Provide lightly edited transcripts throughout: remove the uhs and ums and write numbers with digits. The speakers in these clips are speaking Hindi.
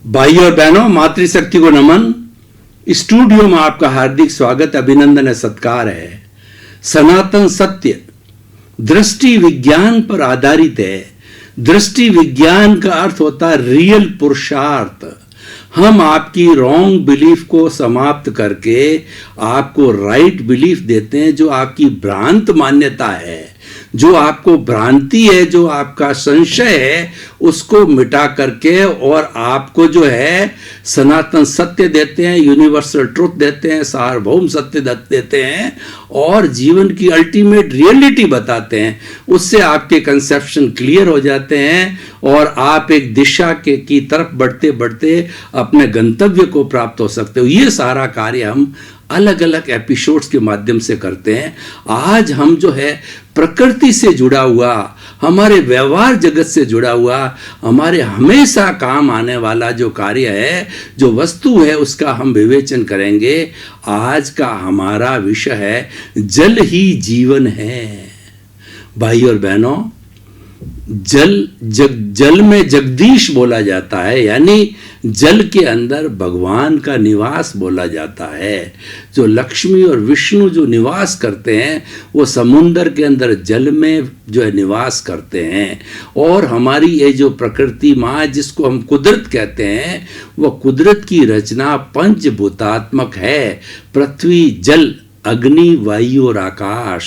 भाई और बहनों, मातृशक्ति को नमन। स्टूडियो में आपका हार्दिक स्वागत, अभिनंदन है, सत्कार है। सनातन सत्य दृष्टि विज्ञान पर आधारित है। दृष्टि विज्ञान का अर्थ होता है रियल पुरुषार्थ। हम आपकी रॉन्ग बिलीफ को समाप्त करके आपको राइट बिलीफ देते हैं। जो आपकी भ्रांत मान्यता है, जो आपको भ्रांति है, जो आपका संशय है, उसको मिटा करके और आपको जो है सनातन सत्य देते हैं, यूनिवर्सल ट्रुथ देते हैं, सार्वभौम सत्य देते हैं और जीवन की अल्टीमेट रियलिटी बताते हैं। उससे आपके कंसेप्शन क्लियर हो जाते हैं और आप एक दिशा की तरफ बढ़ते बढ़ते अपने गंतव्य को प्राप्त हो सकते हो। ये सारा कार्य हम अलग अलग एपिसोड्स के माध्यम से करते हैं। आज हम जो है प्रकृति से जुड़ा हुआ, हमारे व्यवहार जगत से जुड़ा हुआ, हमारे हमेशा काम आने वाला जो कार्य है, जो वस्तु है, उसका हम विवेचन करेंगे। आज का हमारा विषय है जल ही जीवन है। भाई और बहनों, जल में जगदीश बोला जाता है, यानी जल के अंदर भगवान का निवास बोला जाता है। जो लक्ष्मी और विष्णु जो निवास करते हैं वो समुंदर के अंदर जल में जो है निवास करते हैं। और हमारी ये जो प्रकृति माँ, जिसको हम कुदरत कहते हैं, वो कुदरत की रचना पंचभूतात्मक है। पृथ्वी, जल, अग्नि, वायु और आकाश,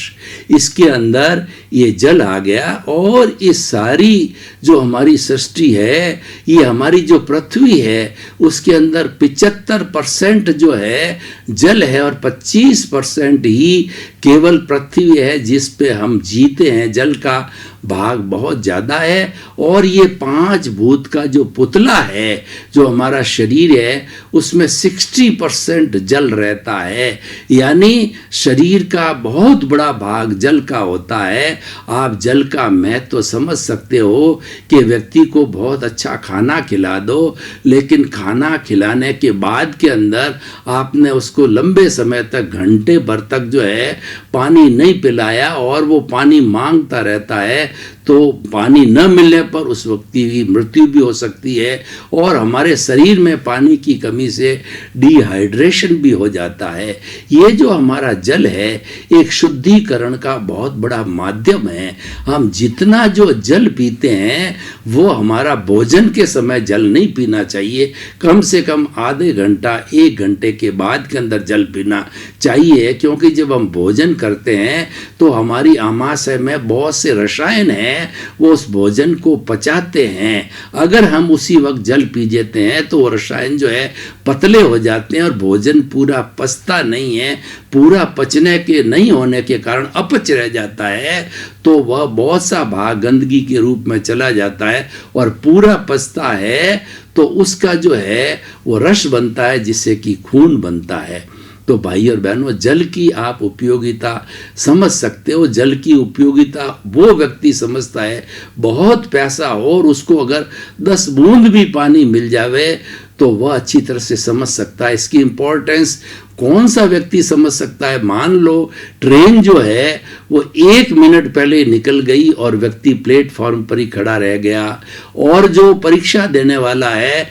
इसके अंदर ये जल आ गया। और ये सारी जो हमारी सृष्टि है, ये हमारी जो पृथ्वी है, उसके अंदर 75% जो है जल है और 25% ही केवल पृथ्वी है जिस पे हम जीते हैं। जल का भाग बहुत ज़्यादा है। और ये 5 भूत का जो पुतला है, जो हमारा शरीर है, उसमें 60% जल रहता है। यानी शरीर का बहुत बड़ा भाग जल का होता है। आप जल का महत्व समझ सकते हो कि व्यक्ति को बहुत अच्छा खाना खिला दो, लेकिन खाना खिलाने के बाद के अंदर आपने उसको लंबे समय तक, घंटे भर तक जो है पानी नहीं पिलाया और वो पानी मांगता रहता है, तो पानी न मिलने पर उस व्यक्ति की मृत्यु भी हो सकती है। और हमारे शरीर में पानी की कमी से डिहाइड्रेशन भी हो जाता है। ये जो हमारा जल है, एक शुद्धिकरण का बहुत बड़ा माध्यम है। हम जितना जो जल पीते हैं, वो हमारा भोजन के समय जल नहीं पीना चाहिए। कम से कम आधे घंटा, 1 घंटे के बाद के अंदर जल पीना चाहिए। क्योंकि जब हम भोजन करते हैं तो हमारी आमाशय में बहुत से रसायन हैं, वो उस भोजन को पचाते हैं। अगर हम उसी वक्त जल पी लेते हैं तो वो रसायन जो है पतले हो जाते हैं और भोजन पूरा पचता नहीं है। पूरा पचने के नहीं होने के कारण अपच रह जाता है, तो वह बहुत सा भाग गंदगी के रूप में चला जाता है। और पूरा पचता है तो उसका जो है वो रस बनता है, जिससे कि खून बनता है। तो भाई और बहनों, जल की आप उपयोगिता समझ सकते हो। जल की उपयोगिता वो व्यक्ति समझता है, बहुत पैसा हो और उसको अगर 10 बूंद भी पानी मिल जावे तो वह अच्छी तरह से समझ सकता है इसकी इम्पोर्टेंस। कौन सा व्यक्ति समझ सकता है? मान लो ट्रेन जो है वो 1 मिनट पहले निकल गई और व्यक्ति प्लेटफॉर्म पर ही खड़ा रह गया, और जो परीक्षा देने वाला है,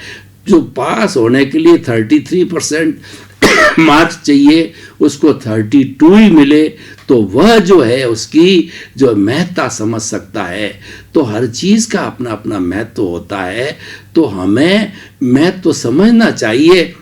जो पास होने के लिए 33% मार्क्स चाहिए, उसको 32 ही मिले, तो वह जो है उसकी जो महत्ता समझ सकता है। तो हर चीज़ का अपना अपना महत्व होता है, तो हमें महत्व समझना चाहिए।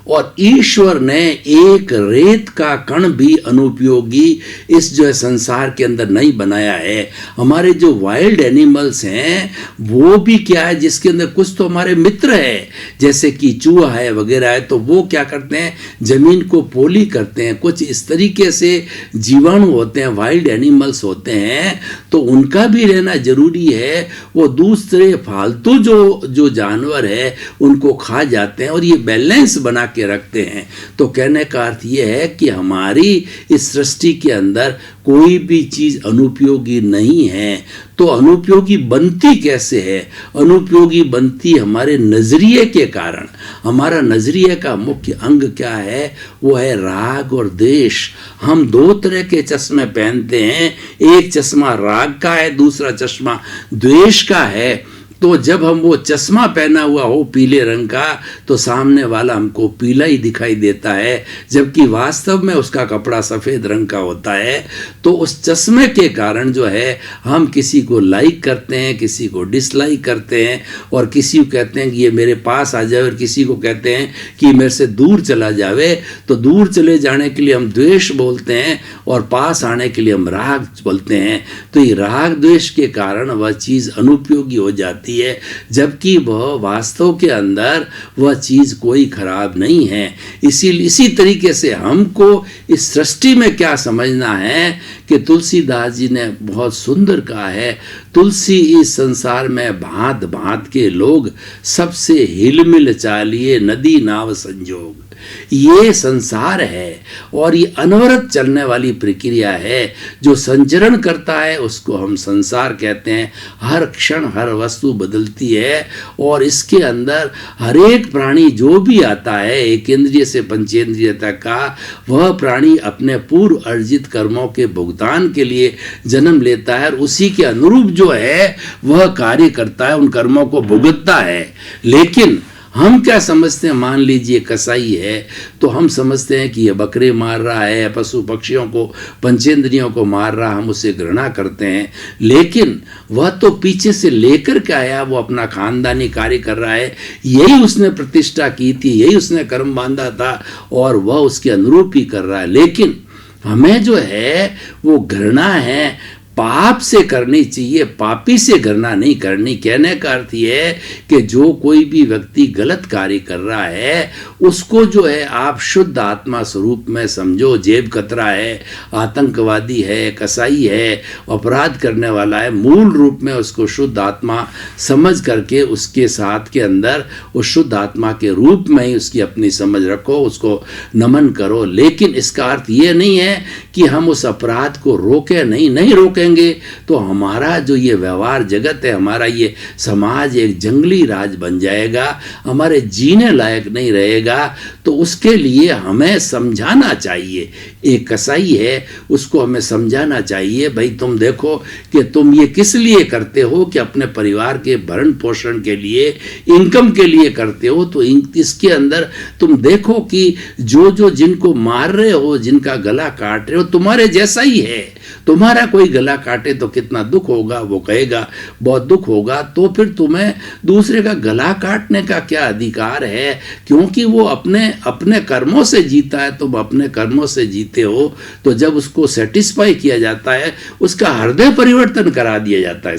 और ईश्वर ने एक रेत का कण भी अनुपयोगी इस जो है संसार के अंदर नहीं बनाया है। हमारे जो वाइल्ड एनिमल्स हैं वो भी क्या है, जिसके अंदर कुछ तो हमारे मित्र है, जैसे कि चूहा है वगैरह है, तो वो क्या करते हैं, जमीन को पोली करते हैं। कुछ इस तरीके से जीवाणु होते हैं, वाइल्ड एनिमल्स होते हैं, तो उनका भी रहना जरूरी है। वो दूसरे फालतू जो जानवर है उनको खा जाते हैं और ये बैलेंस बना के रखते हैं। तो कहने का अर्थ यह है कि हमारी इस सृष्टि के अंदर कोई भी चीज अनुपयोगी नहीं है। तो अनुपयोगी बनती कैसे है? अनुपयोगी बनती हमारे नजरिए के कारण। हमारा नजरिए का मुख्य अंग क्या है? वो है राग और द्वेष। हम 2 तरह के चश्मे पहनते हैं, एक चश्मा राग का है, दूसरा चश्मा द्वेष का है। तो जब हम वो चश्मा पहना हुआ हो पीले रंग का तो सामने वाला हमको पीला ही दिखाई देता है, जबकि वास्तव में उसका कपड़ा सफ़ेद रंग का होता है। तो उस चश्मे के कारण जो है हम किसी को लाइक करते हैं, किसी को डिसलाइक करते हैं, और किसी को कहते हैं कि ये मेरे पास आ जाए, और किसी को कहते हैं कि मेरे से दूर चला जावे। तो दूर चले जाने के लिए हम द्वेष बोलते हैं और पास आने के लिए हम राग बोलते हैं। तो ये राग द्वेष के कारण वह चीज़ अनुपयोगी हो जाती है, जबकि वह वास्तव के अंदर वह चीज़ कोई खराब नहीं है। इसी तरीके से हमको इस सृष्टि में क्या समझना है कि तुलसीदास जी ने बहुत सुंदर कहा है, तुलसी इस संसार में भांत भांत के लोग, सबसे हिलमिल चालिए नदी नाव संजोग। ये संसार है और ये अनवरत चलने वाली प्रक्रिया है। जो संचरण करता है उसको हम संसार कहते हैं। हर क्षण हर वस्तु बदलती है और इसके अंदर हर एक प्राणी जो भी आता है एक इंद्रिय से पंचेंद्रिय तक का, वह प्राणी अपने पूर्व अर्जित कर्मों के भुगतान के लिए जन्म लेता है और उसी के अनुरूप जो है वह कार्य करता है, उन कर्मों को भुगतता है। लेकिन हम क्या समझते हैं, मान लीजिए कसाई है तो हम समझते हैं कि ये बकरे मार रहा है, पशु पक्षियों को पंचेंद्रियों को मार रहा, हम उसे घृणा करते हैं। लेकिन वह तो पीछे से लेकर के आया, वो अपना खानदानी कार्य कर रहा है, यही उसने प्रतिष्ठा की थी, यही उसने कर्म बांधा था और वह उसके अनुरूप ही कर रहा है। लेकिन हमें जो है वो घृणा है पाप से करनी चाहिए, पापी से घृणा नहीं करनी। कहने का अर्थ ये है कि जो कोई भी व्यक्ति गलत कार्य कर रहा है उसको जो है आप शुद्ध आत्मा स्वरूप में समझो। जेब कतरा है, आतंकवादी है, कसाई है, अपराध करने वाला है, मूल रूप में उसको शुद्ध आत्मा समझ करके उसके साथ के अंदर उस शुद्ध आत्मा के रूप में ही उसकी अपनी समझ रखो, उसको नमन करो। लेकिन इसका अर्थ ये नहीं है कि हम उस अपराध को रोके नहीं रोके तो हमारा जो ये व्यवहार जगत है, हमारा ये समाज एक जंगली राज बन जाएगा, हमारे जीने लायक नहीं रहेगा। तो उसके लिए हमें समझाना चाहिए। एक कसाई है उसको हमें समझाना चाहिए, भाई तुम देखो कि तुम ये किस लिए करते हो, कि अपने परिवार के भरण पोषण के लिए, इनकम के लिए करते हो। तो इसके अंदर तुम देखो कि जो जिनको मार रहे हो, जिनका गला काट रहे हो, तुम्हारे जैसा ही है। तुम्हारा कोई गला काटे तो कितना दुख होगा, वो कहेगा बहुत दुख होगा। तो फिर तुम्हें दूसरे का गला काटने का क्या अधिकार है, क्योंकि वो अपने कर्मों से जीता है, तुम अपने कर्मों से जीते हो। तो जब उसको सेटिस्फाई किया जाता है, उसका हृदय परिवर्तन करा दिया जाता है।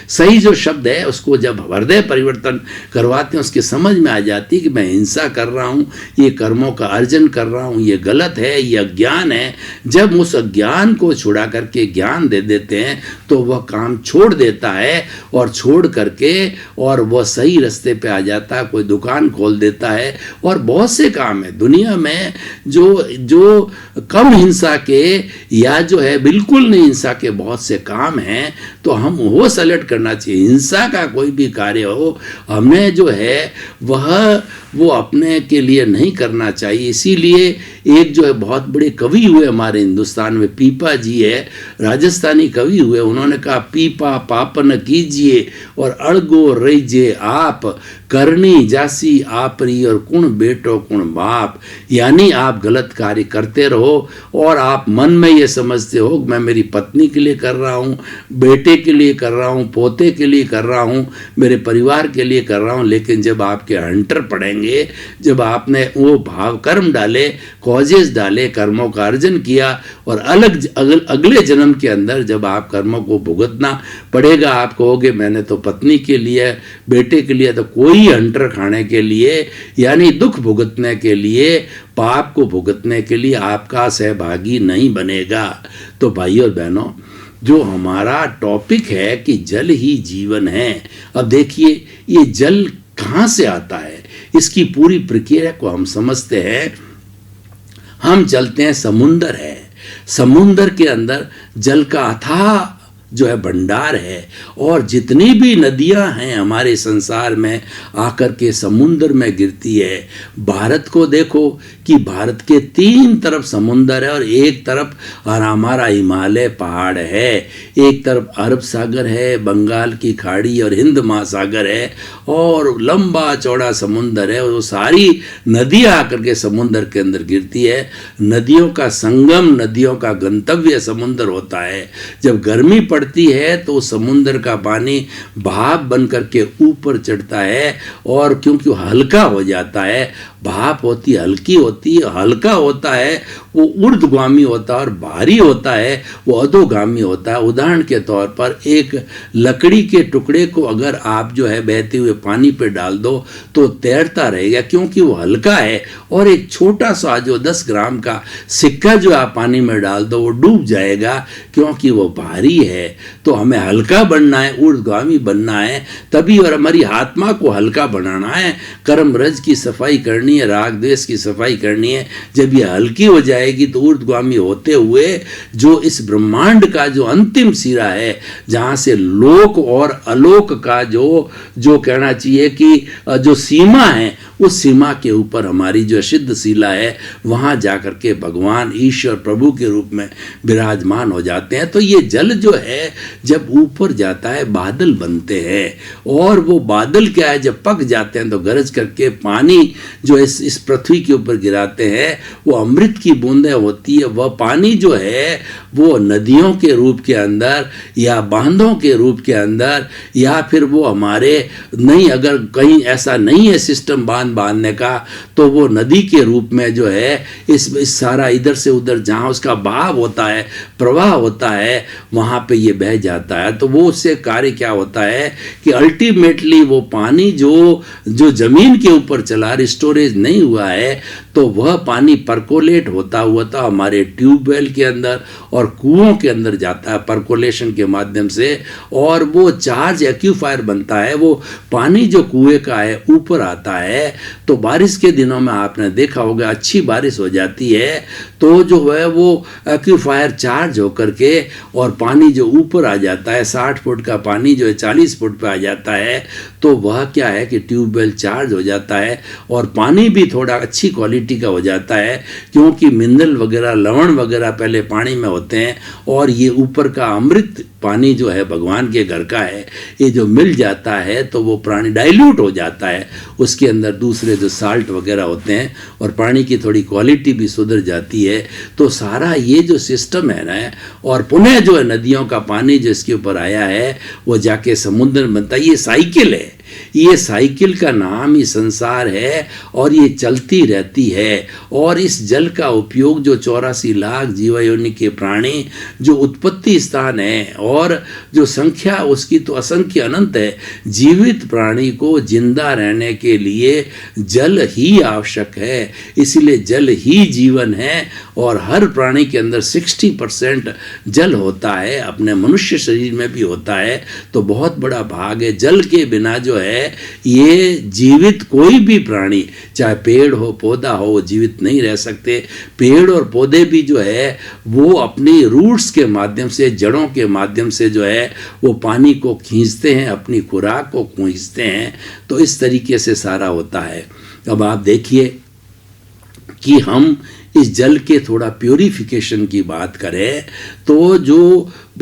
सही जो शब्द है, उसको जब हृदय परिवर्तन करवाते हैं, उसकी समझ में आ जाती है कि मैं हिंसा कर रहा हूँ, ये कर्मों का अर्जन कर रहा हूँ, ये गलत है, ये अज्ञान है। जब उस अज्ञान को छुड़ा करके ज्ञान दे देते हैं तो वह काम छोड़ देता है, और छोड़ करके और वह सही रास्ते पे आ जाता है। कोई दुकान खोल देता है, और बहुत से काम है दुनिया में जो कम हिंसा के या जो है बिल्कुल नहीं हिंसा के बहुत से काम हैं। तो हम वो सेलेक्ट करना चाहिए। हिंसा का कोई भी कार्य हो, हमें जो है वो अपने के लिए नहीं करना चाहिए। इसीलिए एक जो है बहुत बड़े कवि हुए हमारे हिंदुस्तान में, पीपा जी है, राजस्थानी कवि हुए। उन्होंने कहा, पीपा पापन कीजिए और अड़गो रहीजे आप, करनी जासी आपरी और कुण बेटो कुण बाप। यानी आप गलत कार्य करते रहो और आप मन में ये समझते हो मैं मेरी पत्नी के लिए कर रहा हूँ, बेटे के लिए कर रहा हूँ, पोते के लिए कर रहा हूँ, मेरे परिवार के लिए कर रहा हूँ। लेकिन जब आपके हंटर पड़ेंगे, जब आपने वो भाव कर्म डाले, कॉजेज डाले, कर्मों का अर्जन किया, और अगले जन्म के अंदर जब आप कर्मों को भुगतना पड़ेगा, आप कहोगे मैंने तो पत्नी के लिए, बेटे के लिए, तो कोई हंटर खाने के लिए, यानी दुख भुगतने के लिए, पाप को भुगतने के लिए आपका सहभागी नहीं बनेगा। तो भाई और बहनों, जो हमारा टॉपिक है कि जल ही जीवन है। अब देखिए ये जल कहाँ से आता है, इसकी पूरी प्रक्रिया को हम समझते हैं। हम चलते हैं, समुंदर है, समुंदर के अंदर जल का अथाह जो है भंडार है। और जितनी भी नदियां हैं हमारे संसार में आकर के समुद्र में गिरती है। भारत को देखो कि भारत के 3 तरफ समुद्र है और एक तरफ हमारा हिमालय पहाड़ है, एक तरफ अरब सागर है, बंगाल की खाड़ी और हिंद महासागर है और लंबा चौड़ा समुद्र है। और वो सारी नदियां आकर के समुद्र के अंदर गिरती है। नदियों का संगम, नदियों का गंतव्य समुद्र होता है। जब गर्मी पड़ती है तो समुद्र का पानी भाप बन करके ऊपर चढ़ता है और क्योंकि वो हल्का हो जाता है, भाप होती हल्की होती है, हल्का होता है वो ऊर्ध्वगामी होता है और भारी होता है वो अधोगामी होता है। उदाहरण के तौर पर एक लकड़ी के टुकड़े को अगर आप जो है बहते हुए पानी पे डाल दो तो तैरता रहेगा क्योंकि वो हल्का है। और एक छोटा सा जो 10 ग्राम का सिक्का जो आप पानी में डाल दो वो डूब जाएगा क्योंकि वो भारी है। तो हमें हल्का बनना है, ऊर्ध्वगामी बनना है तभी, और हमारी आत्मा को हल्का बनाना है, कर्म रज की सफाई करनी है, राग द्वेष की सफाई करनी है। जब ये हल्की हो जाएगी तो ऊर्ध्वगामी होते हुए जो इस ब्रह्मांड का जो अंतिम सिरा है, जहां से लोक और अलोक का जो कहना चाहिए कि जो सीमा है, उस सीमा के ऊपर हमारी जो सिद्ध शिला है वहां जाकर के भगवान ईश्वर प्रभु के रूप में विराजमान हो जाते हैं। तो ये जल जो है जब ऊपर जाता है बादल बनते हैं और वो बादल क्या है, जब पक जाते हैं तो गरज करके पानी जो इस पृथ्वी के ऊपर गिराते हैं वो अमृत की बूंदें होती है। वह पानी जो है वो नदियों के रूप के अंदर या बांधों के रूप के अंदर या फिर वो हमारे नहीं, अगर कहीं ऐसा नहीं है सिस्टम बांधने का तो वो नदी के रूप में जो है इस सारा इधर से उधर जहाँ उसका बहाव होता है, प्रवाह होता है, वहाँ पे ये बह जाता है। तो वो उससे कार्य क्या होता है कि अल्टीमेटली वो पानी जो जमीन के ऊपर चला स्टोरेज नहीं हुआ है तो वह पानी परकोलेट होता हुआ था हमारे ट्यूबवेल के अंदर और कुओं के अंदर जाता है परकोलेशन के माध्यम से, और वो चार्ज एक्यूफायर बनता है। वो पानी जो कुएं का है ऊपर आता है। तो बारिश के दिनों में आपने देखा होगा अच्छी बारिश हो जाती है तो जो है वो एक्यूफायर चार्ज होकर के और पानी जो ऊपर आ जाता है, 60 फुट का पानी जो है 40 फुट पे आ जाता है। तो वह क्या है कि ट्यूबवेल चार्ज हो जाता है और पानी भी थोड़ा अच्छी क्वालिटी का हो जाता है क्योंकि मिनरल वगैरह, लवण वगैरह पहले पानी में होते हैं और ये ऊपर का अमृत पानी जो है भगवान के घर का है, ये जो मिल जाता है तो वो पानी डाइल्यूट हो जाता है, उसके अंदर दूसरे जो साल्ट वगैरह होते हैं और पानी की थोड़ी क्वालिटी भी सुधर जाती है। तो सारा ये जो सिस्टम है ना, और पुनः जो है नदियों का पानी जो इसके ऊपर आया है वो जाके समुद्र में बनता है। ये साइकिल है, ये साइकिल का नाम ही संसार है और ये चलती रहती है। और इस जल का उपयोग जो 84 लाख जीवयोनि के प्राणी जो उत्पत्ति स्थान है और जो संख्या उसकी तो असंख्य अनंत है, जीवित प्राणी को जिंदा रहने के लिए जल ही आवश्यक है। इसलिए जल ही जीवन है और हर प्राणी के अंदर 60% जल होता है, अपने मनुष्य शरीर में भी होता है। तो बहुत बड़ा भाग है। जल के बिना जो है ये जीवित कोई भी प्राणी, चाहे पेड़ हो पौधा हो, वो जीवित नहीं रह सकते। पेड़ और पौधे भी जो है वो अपनी रूट्स के माध्यम से, जड़ों के माध्यम से जो है वो पानी को खींचते हैं, अपनी खुराक को खींचते हैं। तो इस तरीके से सारा होता है। अब आप देखिए कि हम इस जल के थोड़ा प्योरिफिकेशन की बात करें तो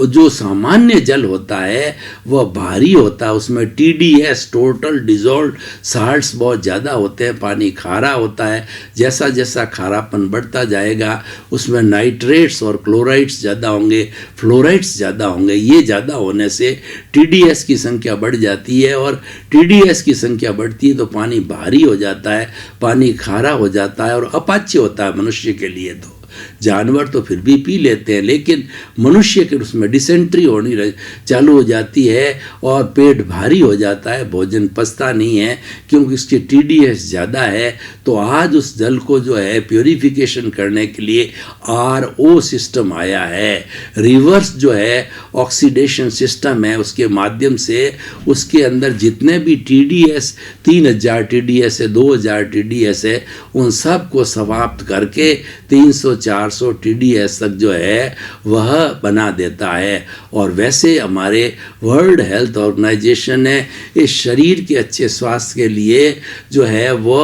जो सामान्य जल होता है वह भारी होता है, उसमें TDS टोटल डिजॉल्व साल्ट्स बहुत ज़्यादा होते हैं, पानी खारा होता है। जैसा जैसा खारापन बढ़ता जाएगा उसमें नाइट्रेट्स और क्लोराइड्स ज़्यादा होंगे, फ्लोराइड्स ज़्यादा होंगे। ये ज़्यादा होने से TDS की संख्या बढ़ जाती है और TDS की संख्या बढ़ती है तो पानी भारी हो जाता है, पानी खारा हो जाता है और अपाच्य होता है मनुष्य के लिए। तो जानवर तो फिर भी पी लेते हैं लेकिन मनुष्य के उसमें डिसेंट्री होनी चालू हो जाती है और पेट भारी हो जाता है, भोजन पचता नहीं है क्योंकि इसके TDS ज़्यादा है। तो आज उस जल को जो है प्योरिफिकेशन करने के लिए RO सिस्टम आया है, रिवर्स जो है ऑक्सीडेशन सिस्टम है। उसके माध्यम से उसके अंदर जितने भी TDS 3000 TDS है, 2000 TDS है, उन सब को समाप्त करके 300 300-400 TDS तक जो है वह बना देता है। और वैसे हमारे वर्ल्ड हेल्थ ऑर्गेनाइजेशन ने इस शरीर के अच्छे स्वास्थ्य के लिए जो है वो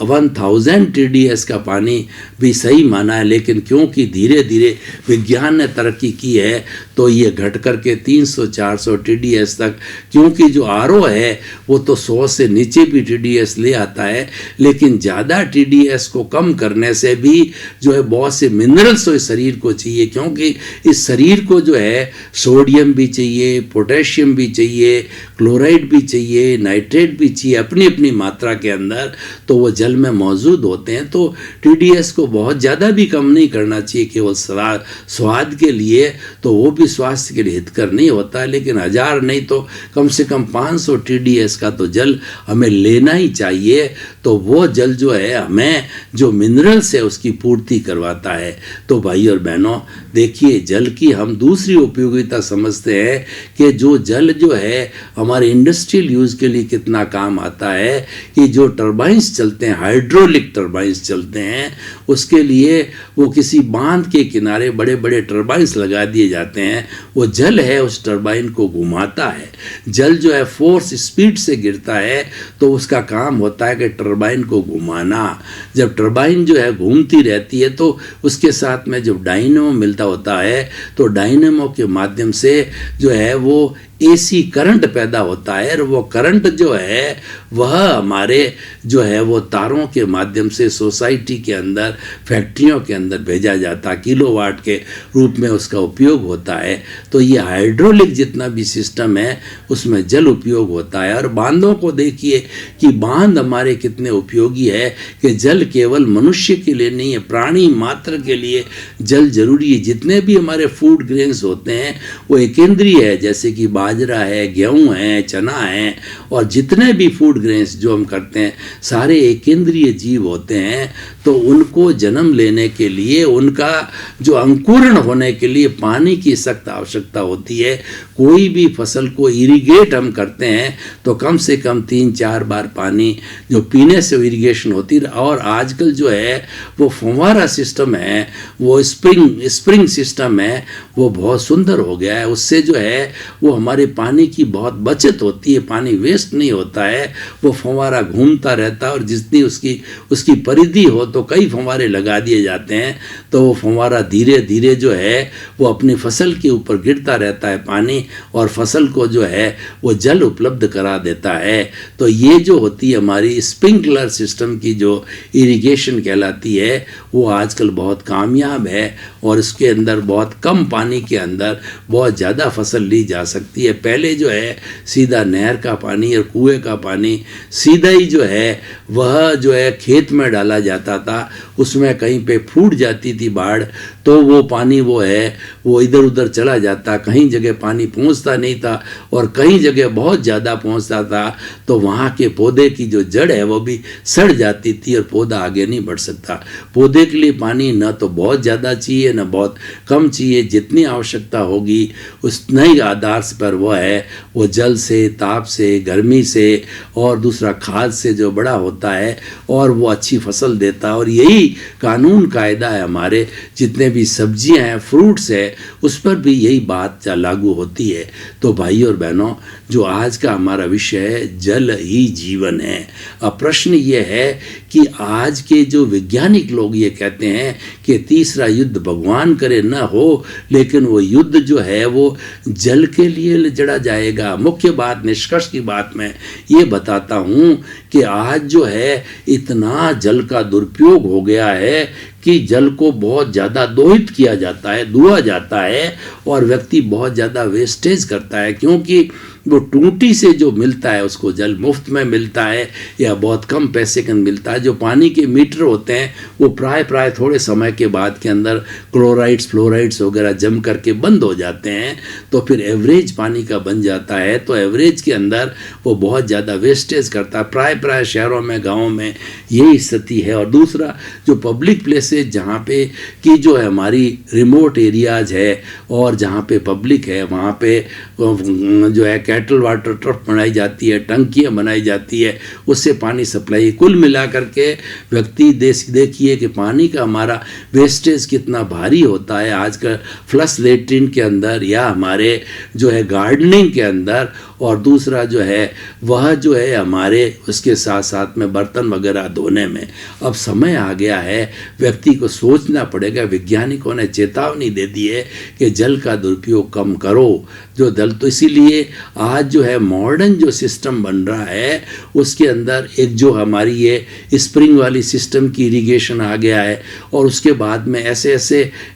1000 TDS का पानी भी सही माना है, लेकिन क्योंकि धीरे धीरे विज्ञान ने तरक्की की है तो ये घट करके 300-400 TDS तक, क्योंकि जो RO है वो तो 100 से नीचे भी TDS ले आता है, लेकिन ज़्यादा TDS को कम करने से भी जो है बहुत से मिनरल्स तो इस शरीर को चाहिए, क्योंकि इस शरीर को जो है सोडियम भी चाहिए, पोटेशियम भी चाहिए, क्लोराइड भी चाहिए, नाइट्रेट भी चाहिए अपनी अपनी मात्रा के अंदर, तो वो जल में मौजूद होते हैं। तो TDS को बहुत ज़्यादा भी कम नहीं करना चाहिए केवल स्वाद के लिए, तो वो भी स्वास्थ्य के लिए हितकर नहीं होता है। लेकिन 1000 नहीं तो कम से कम 500 TDS का तो जल हमें लेना ही चाहिए, तो वो जल जो है हमें जो मिनरल्स है उसकी पूर्ति करवाता है। तो भाई और बहनों देखिए, जल की हम दूसरी उपयोगिता समझते हैं कि जो जल जो है हमारे इंडस्ट्रियल यूज़ के लिए कितना काम आता है कि जो टरबाइंस चलते हैं, हाइड्रोलिक टरबाइंस चलते हैं, उसके लिए वो किसी बांध के किनारे बड़े बड़े टरबाइंस लगा दिए जाते हैं। वो जल है उस टरबाइन को घुमाता है। जल जो है फोर्स स्पीड से गिरता है, तो उसका काम होता है कि टरबाइन को घुमाना। जब टरबाइन जो है घूमती रहती है तो उसके साथ में जब डायनेमो मिलता होता है, तो डायनेमो के माध्यम से जो है वो AC करंट पैदा होता है, और वो करंट जो है वह हमारे जो है वो तारों के माध्यम से सोसाइटी के अंदर, फैक्ट्रियों के अंदर भेजा जाता है, किलोवाट के रूप में उसका उपयोग होता है। तो ये हाइड्रोलिक जितना भी सिस्टम है उसमें जल उपयोग होता है। और बांधों को देखिए कि बांध हमारे कितने उपयोगी है, कि जल केवल मनुष्य के लिए नहीं है, प्राणी मात्र के लिए जल जरूरी है। जितने भी हमारे फूड ग्रेन्स होते हैं वो एकेंद्रीय है, जैसे कि बाजरा है, गेहूं है, चना है, और जितने भी फूड ग्रेन्स जो हम करते हैं सारे एकेंद्रीय जीव होते हैं। तो उनको जन्म लेने के लिए, उनका जो अंकुरण होने के लिए पानी की सख्त आवश्यकता होती है। कोई भी फसल को इरिगेट हम करते हैं तो कम से कम 3-4 बार पानी जो पीने से इरिगेशन होती है। और आजकल जो है वो फव्वारा सिस्टम है, वो स्प्रिंग सिस्टम है, वो बहुत सुंदर हो गया है। उससे जो है वो हमारे पानी की बहुत बचत होती है, पानी वेस्ट नहीं होता है। वो फव्वारा घूमता रहता है, और जितनी उसकी परिधि हो तो कई फव्वारे लगा दिए जाते हैं, तो वो फव्वारा धीरे धीरे जो है वो अपनी फसल के ऊपर गिरता रहता है पानी, और फसल को जो है वो जल उपलब्ध करा देता है। तो ये जो होती है हमारी स्प्रिंकलर सिस्टम की जो इरिगेशन कहलाती है, वो आजकल बहुत कामयाब है, और इसके अंदर बहुत कम पानी के अंदर बहुत ज़्यादा फसल ली जा सकती है। पहले जो है सीधा नहर का पानी और कुएं का पानी सीधा ही जो है वह जो है खेत में डाला जाता था, उसमें कहीं पे फूट जाती थी बाढ़ तो वो पानी वो है वो इधर उधर चला जाता, कहीं जगह पानी पहुंचता नहीं था और कहीं जगह बहुत ज़्यादा पहुंचता था, तो वहाँ के पौधे की जो जड़ है वो भी सड़ जाती थी और पौधा आगे नहीं बढ़ सकता। पौधे के लिए पानी न तो बहुत ज़्यादा चाहिए न बहुत कम चाहिए, जितनी आवश्यकता होगी उतना ही आधार पर वो है वो जल से, ताप से, गर्मी से और दूसरा खाद से जो बड़ा होता है और वो अच्छी फसल देता है। और यही कानून कायदा है, हमारे जितने भी सब्जियां हैं, फ्रूट्स है, उस पर भी यही बात लागू होती है। तो भाई और बहनों, जो आज का हमारा विषय है जल ही जीवन है। अब प्रश्न ये है कि आज के जो वैज्ञानिक लोग ये कहते हैं कि तीसरा युद्ध भगवान करे न हो, लेकिन वो युद्ध जो है वो जल के लिए लड़ा जाएगा। मुख्य बात, निष्कर्ष की बात मैं ये बताता हूँ कि आज जो है इतना जल का दुरुपयोग हो गया है कि जल को बहुत ज़्यादा दोहित किया जाता है, धुआ जाता है और व्यक्ति बहुत ज़्यादा वेस्टेज करता है, क्योंकि वो टूटी से जो मिलता है उसको जल मुफ्त में मिलता है या बहुत कम पैसे का मिलता है। जो पानी के मीटर होते हैं वो प्राय थोड़े समय के बाद के अंदर क्लोराइड्स, फ्लोराइड्स वगैरह जम करके बंद हो जाते हैं, तो फिर एवरेज पानी का बन जाता है। तो एवरेज के अंदर वो बहुत ज़्यादा वेस्टेज करता है। प्राय शहरों में, गाँव में यही स्थिति है। और दूसरा, जो पब्लिक प्लेसेज जहाँ पे कि जो है हमारी रिमोट एरियाज है और जहाँ पे पब्लिक है वहाँ पे जो है कैटल वाटर ट्रफ बनाई जाती है, टंकियाँ बनाई जाती है, उससे पानी सप्लाई। कुल मिला करके व्यक्ति देखिए कि पानी का हमारा वेस्टेज कितना भारी होता है आजकल फ्लश लेट्रिन के अंदर या हमारे जो है गार्डनिंग के अंदर, और दूसरा जो है वह जो है हमारे उसके साथ साथ में बर्तन वगैरह धोने में। अब समय आ गया है, व्यक्ति को सोचना पड़ेगा। वैज्ञानिकों ने चेतावनी दे दी है कि जल का दुरुपयोग कम करो जो जल। तो इसीलिए आज जो है मॉडर्न जो सिस्टम बन रहा है उसके अंदर एक जो हमारी ये स्प्रिंग वाली सिस्टम की इरिगेशन आ गया है, और उसके बाद में ऐसे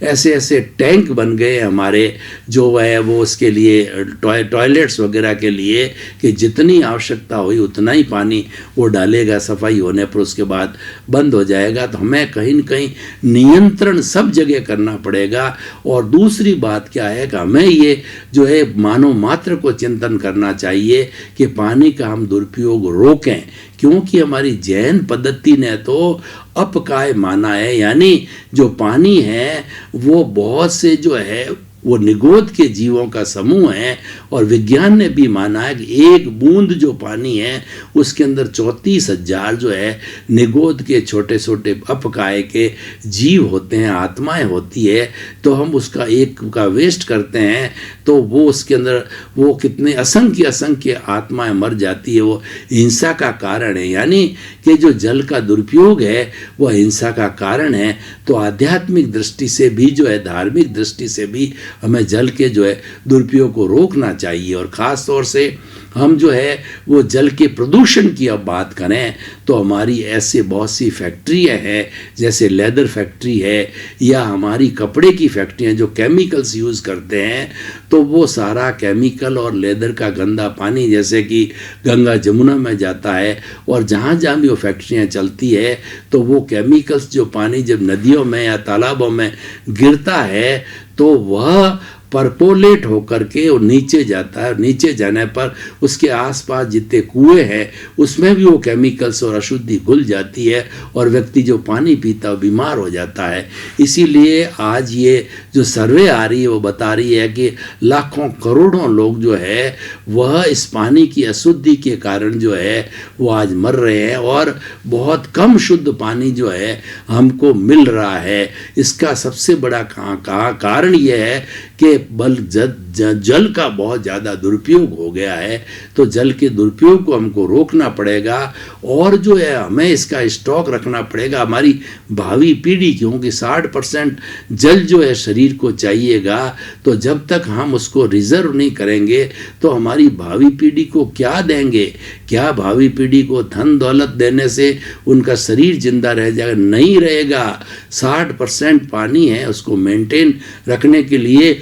ऐसे टैंक बन गए हमारे जो है वो उसके लिए टॉयलेट्स वगैरह के लिए कि जितनी आवश्यकता हुई उतना ही पानी वो डालेगा, सफाई होने पर उसके बाद बंद हो जाएगा। तो हमें कहीं न कहीं नियंत्रण सब जगह करना पड़ेगा। और दूसरी बात क्या है कि हमें ये जो है मानव मात्र को चिंतन करना चाहिए कि पानी का हम दुरुपयोग रोकें, क्योंकि हमारी जैन पद्धति ने तो अपकाय माना है, यानी जो पानी है वो बहुत से जो है वो निगोद के जीवों का समूह है, और विज्ञान ने भी माना है कि एक बूंद जो पानी है उसके अंदर 34,000 जो है निगोद के छोटे छोटे अपकाय के जीव होते हैं, आत्माएं होती है। तो हम उसका एक का वेस्ट करते हैं तो वो उसके अंदर वो कितने असंख्य आत्माएं मर जाती है। वो हिंसा का कारण है, यानी कि जो जल का दुरुपयोग है वह हिंसा का कारण है। तो आध्यात्मिक दृष्टि से भी जो है, धार्मिक दृष्टि से भी हमें जल के जो है दुरुपयोग को रोकना चाहिए। और ख़ास तौर से हम जो है वो जल के प्रदूषण की अब बात करें तो हमारी ऐसे बहुत सी फैक्ट्रियाँ हैं, जैसे लेदर फैक्ट्री है या हमारी कपड़े की फैक्ट्रियाँ जो केमिकल्स यूज़ करते हैं, तो वो सारा केमिकल और लेदर का गंदा पानी जैसे कि गंगा जमुना में जाता है, और जहाँ जहाँ भी वो फैक्ट्रियाँ चलती है तो वो केमिकल्स जो पानी जब नदियों में या तालाबों में गिरता है तो वह परपोलेट होकर के वो नीचे जाता है। नीचे जाने पर उसके आसपास जितने कुएं हैं उसमें भी वो केमिकल्स और अशुद्धि घुल जाती है, और व्यक्ति जो पानी पीता है बीमार हो जाता है। इसीलिए आज ये जो सर्वे आ रही है वो बता रही है कि लाखों करोड़ों लोग जो है वह इस पानी की अशुद्धि के कारण जो है वो आज मर रहे हैं, और बहुत कम शुद्ध पानी जो है हमको मिल रहा है। इसका सबसे बड़ा कारण यह है कि जल का बहुत ज़्यादा दुरुपयोग हो गया है। तो जल के दुरुपयोग को हमको रोकना पड़ेगा, और जो है हमें इसका स्टॉक रखना पड़ेगा हमारी भावी पीढ़ी, क्योंकि 60% जल जो है शरीर को चाहिएगा। तो जब तक हम उसको रिजर्व नहीं करेंगे तो हमारी भावी पीढ़ी को क्या देंगे? क्या भावी पीढ़ी को धन दौलत देने से उनका शरीर जिंदा रह जाएगा? नहीं रहेगा। 60% पानी है, उसको मेंटेन रखने के लिए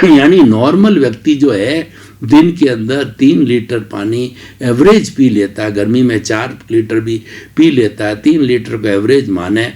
यानी नॉर्मल व्यक्ति जो है दिन के अंदर 3 लीटर पानी एवरेज पी लेता है, गर्मी में 4 लीटर भी पी लेता है। 3 लीटर का एवरेज माने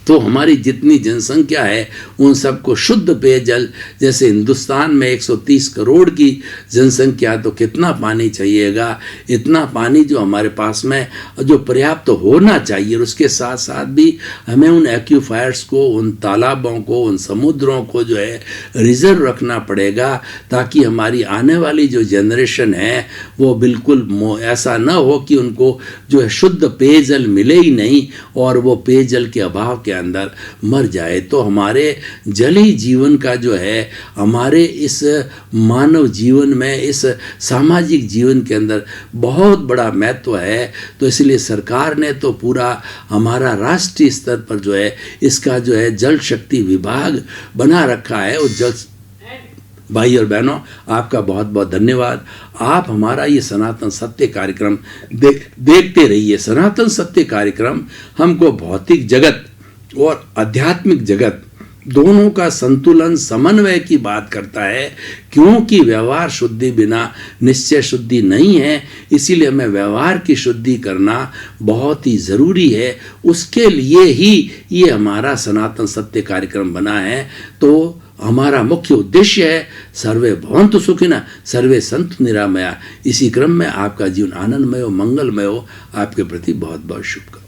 तो हमारी जितनी जनसंख्या है उन सबको शुद्ध पेयजल, जैसे हिंदुस्तान में 130 करोड़ की जनसंख्या, तो कितना पानी चाहिएगा? इतना पानी जो हमारे पास में जो पर्याप्त तो होना चाहिए। और उसके साथ साथ भी हमें उन एक्यूफायर्स को, उन तालाबों को, उन समुद्रों को जो है रिजर्व रखना पड़ेगा, ताकि हमारी आने वाली जो जनरेशन है वो बिल्कुल ऐसा ना हो कि उनको जो है शुद्ध पेयजल मिले ही नहीं और वो पेयजल के अभाव के अंदर मर जाए। तो हमारे जली जीवन का जो है हमारे इस मानव जीवन में, इस सामाजिक जीवन के अंदर बहुत बड़ा महत्व है। तो इसलिए सरकार ने तो पूरा हमारा राष्ट्रीय स्तर पर जो है इसका जो है जल शक्ति विभाग बना रखा है। और जल भाई और बहनों, आपका बहुत बहुत धन्यवाद। आप हमारा ये सनातन सत्य कार्यक्रम देखते रहिए। सनातन सत्य कार्यक्रम हमको भौतिक जगत और आध्यात्मिक जगत दोनों का संतुलन, समन्वय की बात करता है, क्योंकि व्यवहार शुद्धि बिना निश्चय शुद्धि नहीं है। इसीलिए हमें व्यवहार की शुद्धि करना बहुत ही ज़रूरी है। उसके लिए ही ये हमारा सनातन सत्य कार्यक्रम बना है। तो हमारा मुख्य उद्देश्य है सर्वे भवन्तु सुखिनः, सर्वे सन्तु निरामया। इसी क्रम में आपका जीवन आनंदमय हो, मंगलमय हो। आपके प्रति बहुत बहुत शुभकामनाएं।